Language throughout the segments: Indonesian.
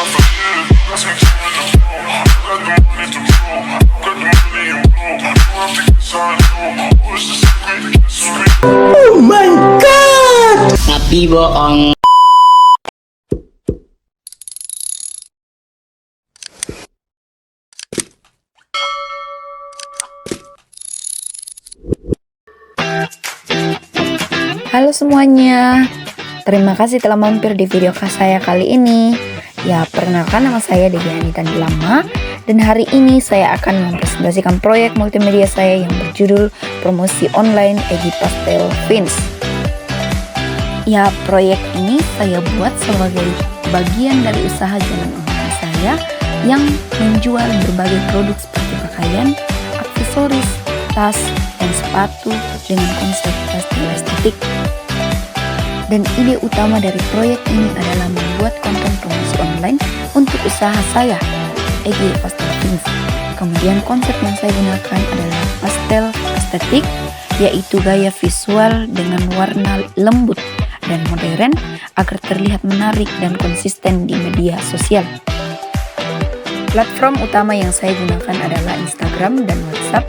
Oh my god! Tapi bohong. Halo semuanya, terima kasih telah mampir di video saya kali ini. Ya, perkenalkan nama saya Deviani Tandilama, dan hari ini saya akan mempresentasikan proyek multimedia saya yang berjudul Promosi Online Edi Pastel Fins. Ya, proyek ini saya buat sebagai bagian dari usaha jalan online saya yang menjual berbagai produk seperti pakaian, aksesoris, tas, dan sepatu dengan konsep pastel estetik. Dan ide utama dari proyek ini adalah membuat konten promosi online untuk usaha saya, Edi Pastel Fins. Kemudian konsep yang saya gunakan adalah pastel estetik, yaitu gaya visual dengan warna lembut dan modern agar terlihat menarik dan konsisten di media sosial. Platform utama yang saya gunakan adalah Instagram dan WhatsApp,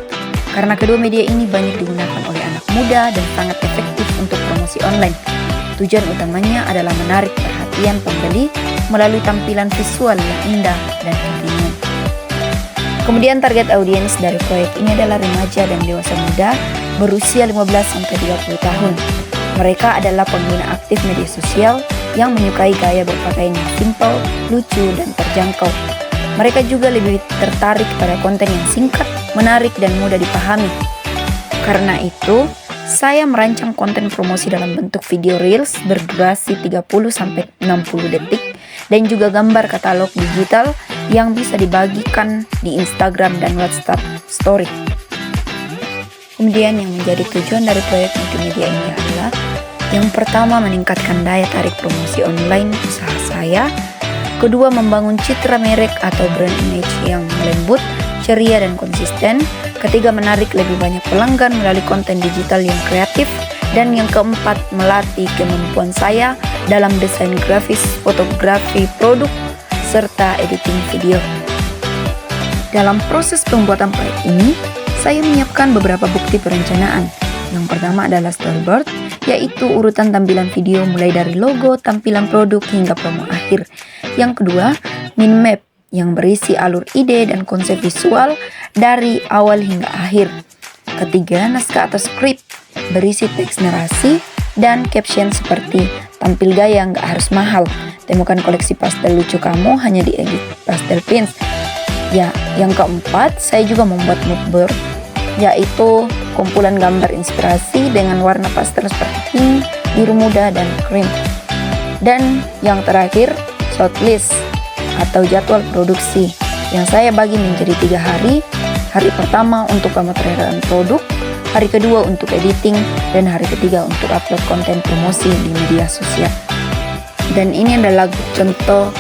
karena kedua media ini banyak digunakan oleh anak muda dan sangat efektif untuk promosi online. Tujuan utamanya adalah menarik perhatian pembeli melalui tampilan visual yang indah dan kekinian. Kemudian target audiens dari proyek ini adalah remaja dan dewasa muda berusia 15-30 tahun. Mereka adalah pengguna aktif media sosial yang menyukai gaya berpakaian yang simpel, lucu, dan terjangkau. Mereka juga lebih tertarik pada konten yang singkat, menarik, dan mudah dipahami. Karena itu, saya merancang konten promosi dalam bentuk video reels berdurasi 30-60 detik dan juga gambar katalog digital yang bisa dibagikan di Instagram dan WhatsApp Story. Kemudian yang menjadi tujuan dari proyek multimedia ini adalah yang pertama, meningkatkan daya tarik promosi online usaha saya. Kedua, membangun citra merek atau brand image yang lembut, ceria, dan konsisten. Ketiga, menarik lebih banyak pelanggan melalui konten digital yang kreatif. Dan yang keempat, melatih kemampuan saya dalam desain grafis, fotografi produk, serta editing video. Dalam proses pembuatan proyek ini, saya menyiapkan beberapa bukti perencanaan. Yang pertama adalah storyboard, yaitu urutan tampilan video mulai dari logo, tampilan produk, hingga promo akhir. Yang kedua, mind map yang berisi alur ide dan konsep visual dari awal hingga akhir. Ketiga, naskah atau skrip berisi teks narasi dan caption seperti tampil gaya nggak harus mahal, temukan koleksi pastel lucu kamu hanya di Edi Pastel Fins. Ya, yang keempat, saya juga membuat mood board, yaitu kumpulan gambar inspirasi dengan warna pastel seperti pink, biru muda, dan krim. Dan yang terakhir, shortlist atau jadwal produksi yang saya bagi menjadi 3 hari. Hari pertama untuk pemotretan produk, hari kedua untuk editing, dan hari ketiga untuk upload konten promosi di media sosial. Dan ini adalah contoh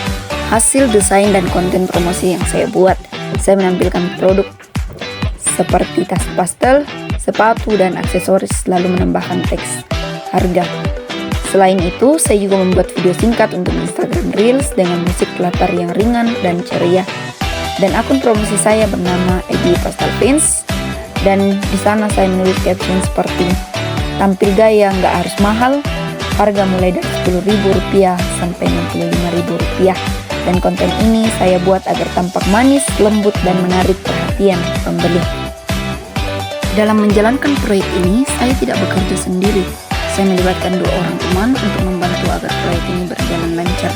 hasil desain dan konten promosi yang saya buat. Saya menampilkan produk seperti tas pastel, sepatu, dan aksesoris, lalu menambahkan teks harga. Selain itu, saya juga membuat video singkat untuk Instagram Reels dengan musik latar yang ringan dan ceria. Dan akun promosi saya bernama Edi Pastel Fins. Dan di sana saya menulis caption seperti tampil gaya nggak harus mahal, harga mulai dari Rp10.000 sampai Rp65.000. Dan konten ini saya buat agar tampak manis, lembut, dan menarik perhatian pembeli. Dalam menjalankan proyek ini, saya tidak bekerja sendiri. Saya melibatkan 2 orang teman untuk membantu agar proyek ini berjalan lancar.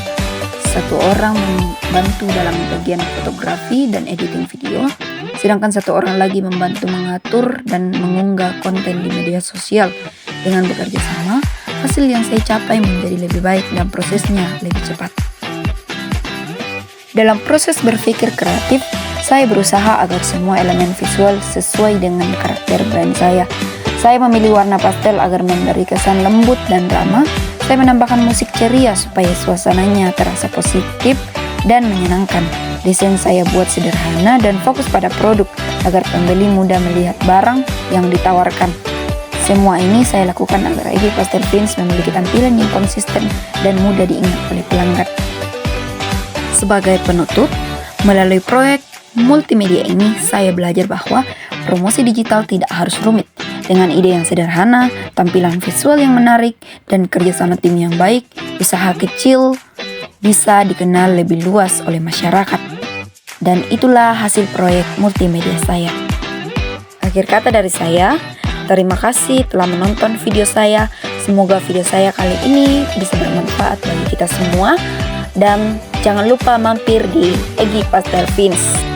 1 orang membantu dalam bagian fotografi dan editing video, sedangkan 1 orang lagi membantu mengatur dan mengunggah konten di media sosial. Dengan bekerja sama, hasil yang saya capai menjadi lebih baik dan prosesnya lebih cepat. Dalam proses berpikir kreatif, saya berusaha agar semua elemen visual sesuai dengan karakter brand saya. Saya memilih warna pastel agar memberi kesan lembut dan ramah. Saya menambahkan musik ceria supaya suasananya terasa positif dan menyenangkan. Desain saya buat sederhana dan fokus pada produk agar pembeli mudah melihat barang yang ditawarkan. Semua ini saya lakukan agar Edi Pastel Fins memiliki tampilan yang konsisten dan mudah diingat oleh pelanggan. Sebagai penutup, melalui proyek multimedia ini saya belajar bahwa promosi digital tidak harus rumit. Dengan ide yang sederhana, tampilan visual yang menarik, dan kerjasama tim yang baik, usaha kecil bisa dikenal lebih luas oleh masyarakat. Dan itulah hasil proyek multimedia saya. Akhir kata dari saya, terima kasih telah menonton video saya. Semoga video saya kali ini bisa bermanfaat bagi kita semua. Dan jangan lupa mampir di Egy Pastel Films.